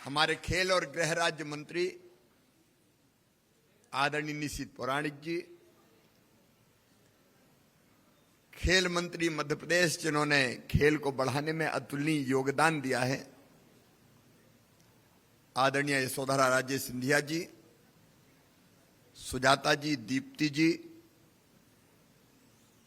हमारे खेल और गृह राज्य मंत्री आदरणीय निशित पौराणिक जी, खेल मंत्री मध्य प्रदेश जिन्होंने खेल को बढ़ाने में अतुलनीय योगदान दिया है, आदरणीय यशोधरा राजे सिंधिया जी, सुजाता जी, दीप्ति जी,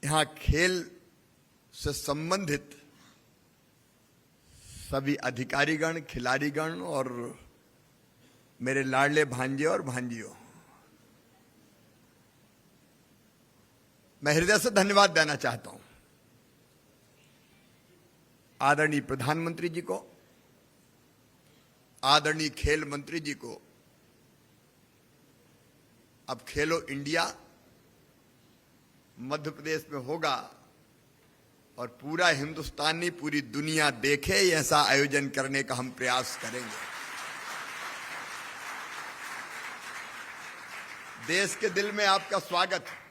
यहां खेल से संबंधित सभी अधिकारीगण, खिलाड़ीगण और मेरे लाडले भांजे और भांजियों, मैं हृदय से धन्यवाद देना चाहता हूं आदरणीय प्रधानमंत्री जी को, आदरणीय खेल मंत्री जी को। अब खेलो इंडिया मध्य प्रदेश में होगा और पूरा हिंदुस्तान नहीं, पूरी दुनिया देखे ऐसा आयोजन करने का हम प्रयास करेंगे। देश के दिल में आपका स्वागत है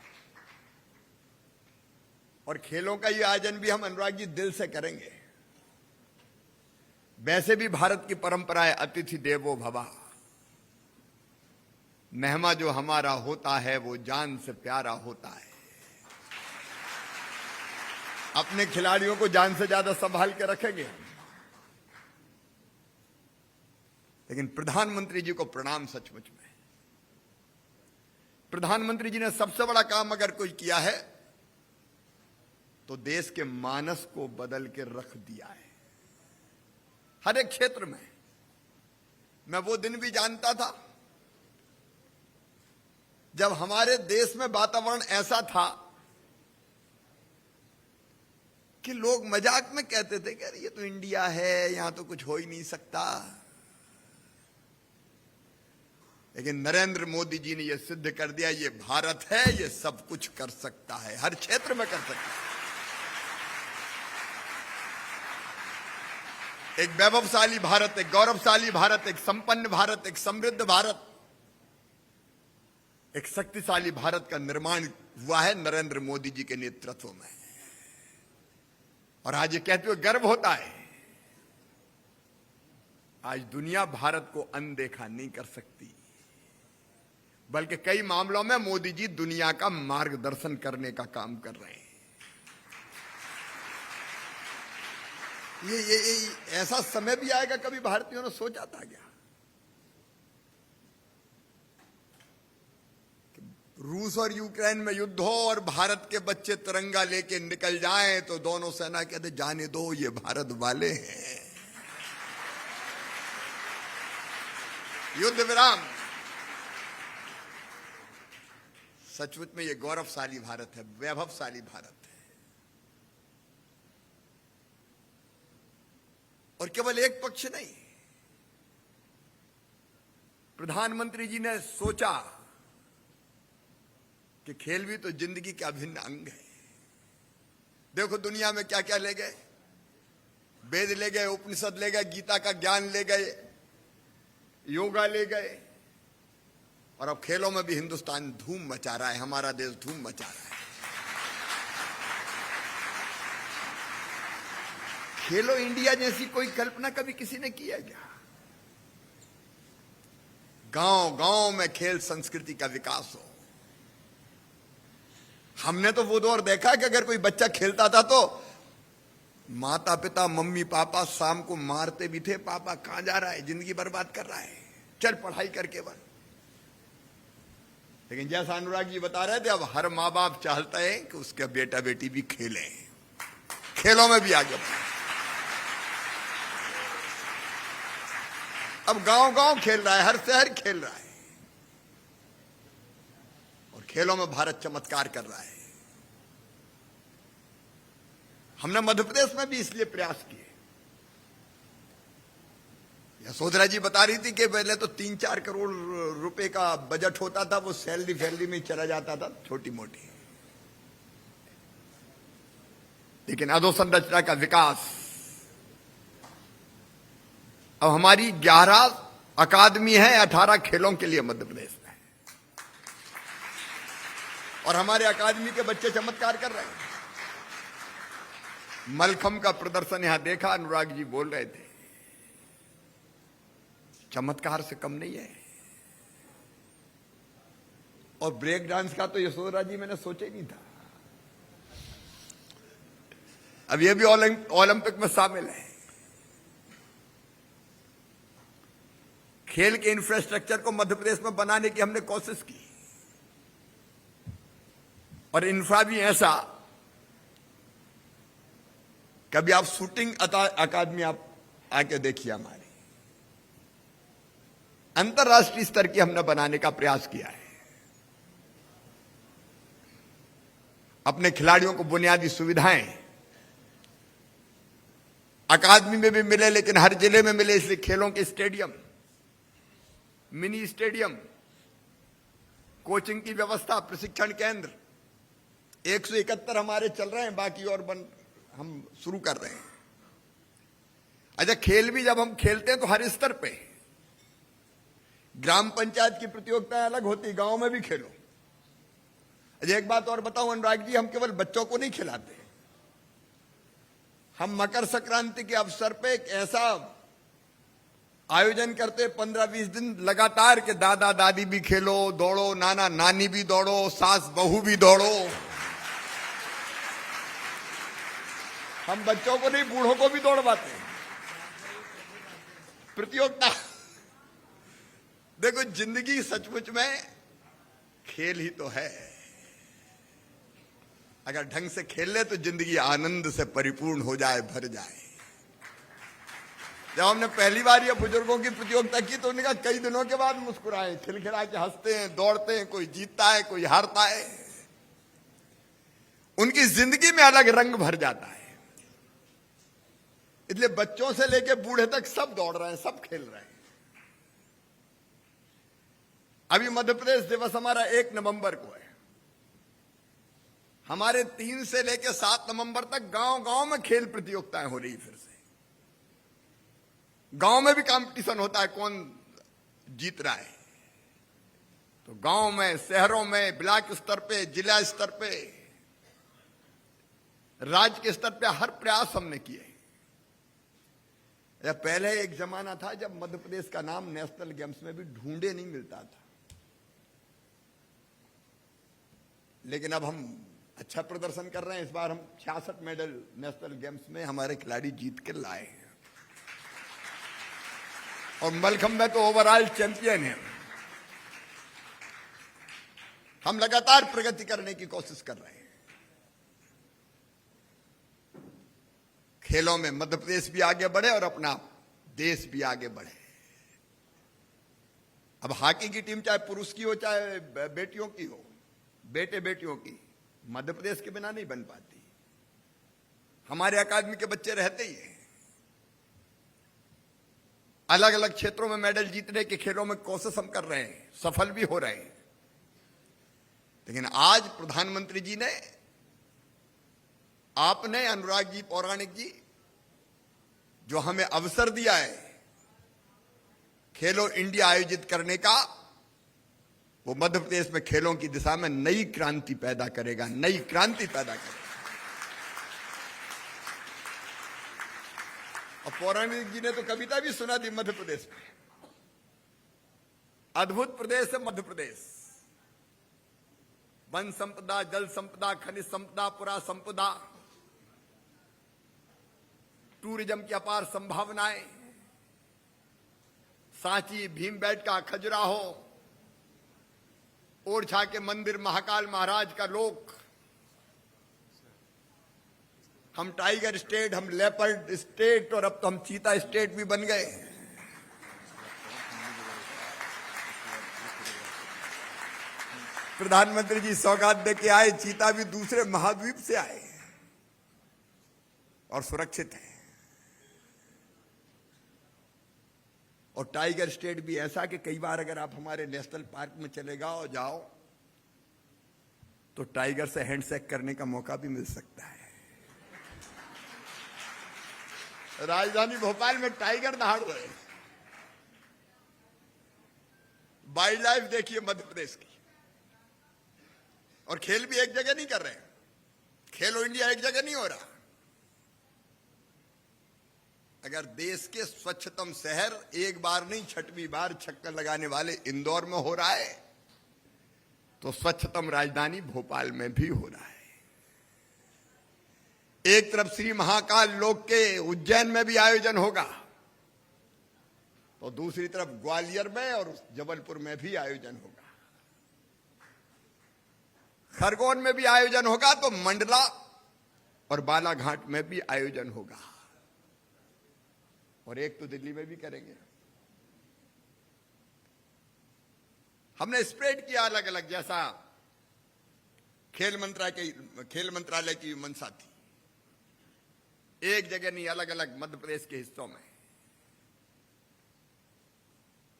और खेलों का ये आयोजन भी हम अनुराग जी दिल से करेंगे। वैसे भी भारत की परंपरा है अतिथि देवो भव, मेहमान जो हमारा होता है वो जान से प्यारा होता है। अपने खिलाड़ियों को जान से ज्यादा संभाल के रखेंगे, लेकिन प्रधानमंत्री जी को प्रणाम सचमुच में। प्रधानमंत्री जी ने सबसे बड़ा काम अगर कोई किया है तो देश के मानस को बदल के रख दिया है हर एक क्षेत्र में। मैं वो दिन भी जानता था जब हमारे देश में वातावरण ऐसा था कि लोग मजाक में कहते थे कि अरे ये तो इंडिया है, यहां तो कुछ हो ही नहीं सकता। लेकिन नरेंद्र मोदी जी ने यह सिद्ध कर दिया, ये भारत है, ये सब कुछ कर सकता है, हर क्षेत्र में कर सकता है। एक वैभवशाली भारत, एक गौरवशाली भारत, एक संपन्न भारत, एक समृद्ध भारत, एक शक्तिशाली भारत का निर्माण हुआ है नरेंद्र मोदी जी के नेतृत्व में। और आज ये कहते हुए गर्व होता है, आज दुनिया भारत को अनदेखा नहीं कर सकती, बल्कि कई मामलों में मोदी जी दुनिया का मार्गदर्शन करने का काम कर रहे हैं। ये ऐसा समय भी आएगा, कभी भारतीयों ने सोचा था क्या रूस और यूक्रेन में युद्ध हो और भारत के बच्चे तिरंगा लेके निकल जाएं तो दोनों सेना कहते जाने दो, ये भारत वाले हैं, युद्ध विराम। सचमुच में ये गौरवशाली भारत है, वैभवशाली भारत है। और केवल एक पक्ष नहीं, प्रधानमंत्री जी ने सोचा कि खेल भी तो जिंदगी का अभिन्न अंग है। देखो दुनिया में क्या क्या ले गए, वेद ले गए, उपनिषद ले गए, गीता का ज्ञान ले गए, योगा ले गए, और अब खेलों में भी हिंदुस्तान धूम मचा रहा है, हमारा देश धूम मचा रहा है। खेलो इंडिया जैसी कोई कल्पना कभी किसी ने किया क्या? गांव गांव में खेल संस्कृति का विकास हो। हमने तो वो दौर देखा कि अगर कोई बच्चा खेलता था तो माता पिता, मम्मी पापा शाम को मारते भी थे, पापा कहां जा रहा है, जिंदगी बर्बाद कर रहा है, चल पढ़ाई करके बन। लेकिन जैसा अनुराग जी बता रहे थे, अब हर माँ बाप चाहता है कि उसका बेटा बेटी भी खेले, खेलों में भी आगे बढ़े। अब गांव गांव खेल रहा है, हर शहर खेल रहा है, और खेलों में भारत चमत्कार कर रहा है। हमने मध्य प्रदेश में भी इसलिए प्रयास किए। यशोधरा जी बता रही थी कि पहले तो 3-4 करोड़ रुपए का बजट होता था, वो सैलरी में चला जाता था, छोटी मोटी। लेकिन अधोसंरचना का विकास, अब हमारी 11 अकादमी है 18 खेलों के लिए मध्य प्रदेश में, और हमारे अकादमी के बच्चे चमत्कार कर रहे हैं। मलखम का प्रदर्शन यहां देखा, अनुराग जी बोल रहे थे, चमत्कार से कम नहीं है। और ब्रेक डांस का तो यशोधरा जी मैंने सोचा ही नहीं था, अब ये भी ओलंपिक में शामिल है। खेल के इंफ्रास्ट्रक्चर को मध्य प्रदेश में बनाने की हमने कोशिश की, और इंफ्रा भी ऐसा, कभी आप शूटिंग अकादमी आप आके देखिए, हमारी अंतरराष्ट्रीय स्तर की हमने बनाने का प्रयास किया है। अपने खिलाड़ियों को बुनियादी सुविधाएं अकादमी में भी मिले, लेकिन हर जिले में मिले, इसलिए खेलों के स्टेडियम, मिनी स्टेडियम, कोचिंग की व्यवस्था, प्रशिक्षण केंद्र 171 हमारे चल रहे हैं, बाकी और हम शुरू कर रहे हैं। अच्छा, खेल भी जब हम खेलते हैं तो हर स्तर पे, ग्राम पंचायत की प्रतियोगिताएं अलग होती, गांव में भी खेलो। अच्छा, एक बात और बताऊं अनुराग जी, हम केवल बच्चों को नहीं खिलाते, हम मकर संक्रांति के अवसर पे एक ऐसा आयोजन करते 15-20 दिन लगातार के दादा दादी भी खेलो, दौड़ो, नाना नानी भी दौड़ो, सास बहू भी दौड़ो। हम बच्चों को नहीं, बूढ़ों को भी दौड़वाते हैं। प्रतियोगिता, देखो जिंदगी सचमुच में खेल ही तो है। अगर ढंग से खेल ले तो जिंदगी आनंद से परिपूर्ण हो जाए, भर जाए। जब हमने पहली बार ये बुजुर्गों की प्रतियोगिता की तो उन्होंने कहा, कई दिनों के बाद मुस्कुराए, खिलखिला के हंसते हैं, दौड़ते हैं, कोई जीतता है, कोई हारता है, उनकी जिंदगी में अलग रंग भर जाता है। इसलिए बच्चों से लेकर बूढ़े तक सब दौड़ रहे हैं, सब खेल रहे हैं। अभी मध्य प्रदेश दिवस हमारा 1 नवंबर को है। हमारे 3 से लेकर 7 नवंबर तक गांव गांव में खेल प्रतियोगिताएं हो रही। फिर से गांव में भी कंपटीशन होता है, कौन जीत रहा है। तो गांव में, शहरों में, ब्लॉक स्तर पे, जिला स्तर पे, राज्य के स्तर पे हर प्रयास हमने किए। पहले एक जमाना था जब मध्य प्रदेश का नाम नेशनल गेम्स में भी ढूंढे नहीं मिलता था, लेकिन अब हम अच्छा प्रदर्शन कर रहे हैं। इस बार हम 66 मेडल नेशनल गेम्स में हमारे खिलाड़ी जीत के लाए हैं, और मलखंभ में तो ओवरऑल चैंपियन है। हम लगातार प्रगति करने की कोशिश कर रहे हैं। खेलों में मध्य प्रदेश भी आगे बढ़े और अपना देश भी आगे बढ़े। अब हॉकी की टीम चाहे पुरुष की हो चाहे बेटियों की हो, बेटे बेटियों की, मध्य प्रदेश के बिना नहीं बन पाती। हमारे अकादमी के बच्चे रहते ही हैं। अलग अलग क्षेत्रों में मेडल जीतने के खेलों में कोशिश हम कर रहे हैं, सफल भी हो रहे हैं। लेकिन आज प्रधानमंत्री जी ने, आपने, अनुराग जी, पौराणिक जी, जो हमें अवसर दिया है खेलो इंडिया आयोजित करने का, वो मध्य प्रदेश में खेलों की दिशा में नई क्रांति पैदा करेगा, नई क्रांति पैदा करेगा। और पौराणिक जी ने तो कविता भी सुना दी मध्य प्रदेश में, अद्भुत प्रदेश है मध्य प्रदेश। वन संपदा, जल संपदा, खनिज संपदा, पुरा संपदा, टूरिज्म की अपार संभावनाएं, सांची, भीमबेटका, खजुराहो, ओरछा के मंदिर, महाकाल महाराज का लोक, हम टाइगर स्टेट, हम लेपर्ड स्टेट, और अब तो हम चीता स्टेट भी बन गए। प्रधानमंत्री जी सौगात दे के आए, चीता भी दूसरे महाद्वीप से आए और सुरक्षित है। और टाइगर स्टेट भी ऐसा कि कई बार अगर आप हमारे नेशनल पार्क में चले जाओ तो टाइगर से हैंडशेक करने का मौका भी मिल सकता है। राजधानी भोपाल में टाइगर दहाड़ रहे। वाइल्ड लाइफ देखिए मध्य प्रदेश की। और खेल भी एक जगह नहीं कर रहे हैं, खेलो इंडिया एक जगह नहीं हो रहा। अगर देश के स्वच्छतम शहर एक बार नहीं 6वीं बार चक्कर लगाने वाले इंदौर में हो रहा है, तो स्वच्छतम राजधानी भोपाल में भी हो रहा है। एक तरफ श्री महाकाल लोक के उज्जैन में भी आयोजन होगा, तो दूसरी तरफ ग्वालियर में और जबलपुर में भी आयोजन होगा। खरगोन में भी आयोजन होगा, तो मंडला और बालाघाट में भी आयोजन होगा, और एक तो दिल्ली में भी करेंगे। हमने स्प्रेड किया अलग अलग, जैसा खेल मंत्रालय की मंशा थी, एक जगह नहीं, अलग अलग मध्य प्रदेश के हिस्सों में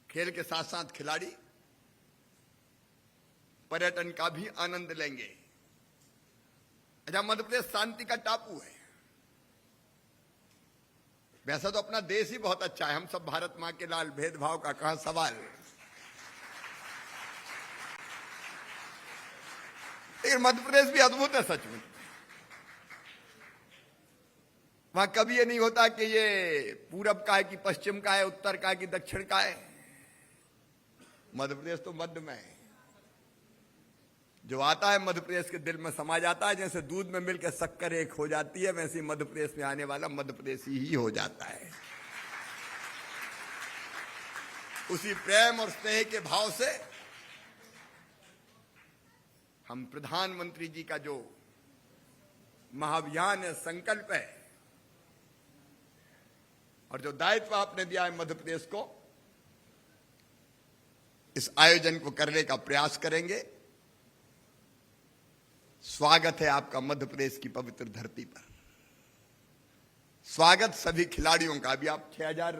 खेल के साथ साथ खिलाड़ी पर्यटन का भी आनंद लेंगे। अच्छा, मध्य प्रदेश शांति का टापू है। वैसा तो अपना देश ही बहुत अच्छा है, हम सब भारत मां के लाल, भेदभाव का कहां सवाल। लेकिन मध्य प्रदेश भी अद्भुत है सच में। वहां कभी ये नहीं होता कि ये पूरब का है कि पश्चिम का है, उत्तर का है कि दक्षिण का है। मध्य प्रदेश तो मध्य में है। जो आता है मध्य प्रदेश के दिल में समा जाता है। जैसे दूध में मिलकर शक्कर एक हो जाती है, वैसे मध्य प्रदेश में आने वाला मध्य प्रदेशी ही हो जाता है। उसी प्रेम और स्नेह के भाव से हम प्रधानमंत्री जी का जो महाअभियान है, संकल्प है, और जो दायित्व आपने दिया है मध्य प्रदेश को, इस आयोजन को करने का प्रयास करेंगे। स्वागत है आपका मध्य प्रदेश की पवित्र धरती पर। स्वागत सभी खिलाड़ियों का। अभी आप 6000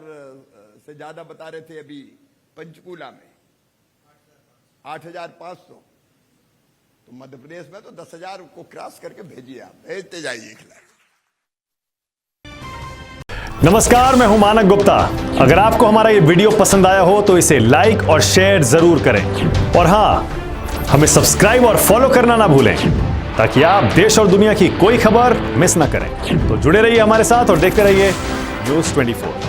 से ज्यादा बता रहे थे, अभी पंचकूला में 8500, तो मध्य प्रदेश में तो 10,000 को क्रॉस करके भेजिए, आप भेजते जाइए खिलाड़ी। नमस्कार, मैं हूं मानक गुप्ता। अगर आपको हमारा ये वीडियो पसंद आया हो तो इसे लाइक और शेयर जरूर करें, और हां, हमें सब्सक्राइब और फॉलो करना ना भूलें, ताकि आप देश और दुनिया की कोई खबर मिस ना करें। तो जुड़े रहिए हमारे साथ और देखते रहिए न्यूज़ 24।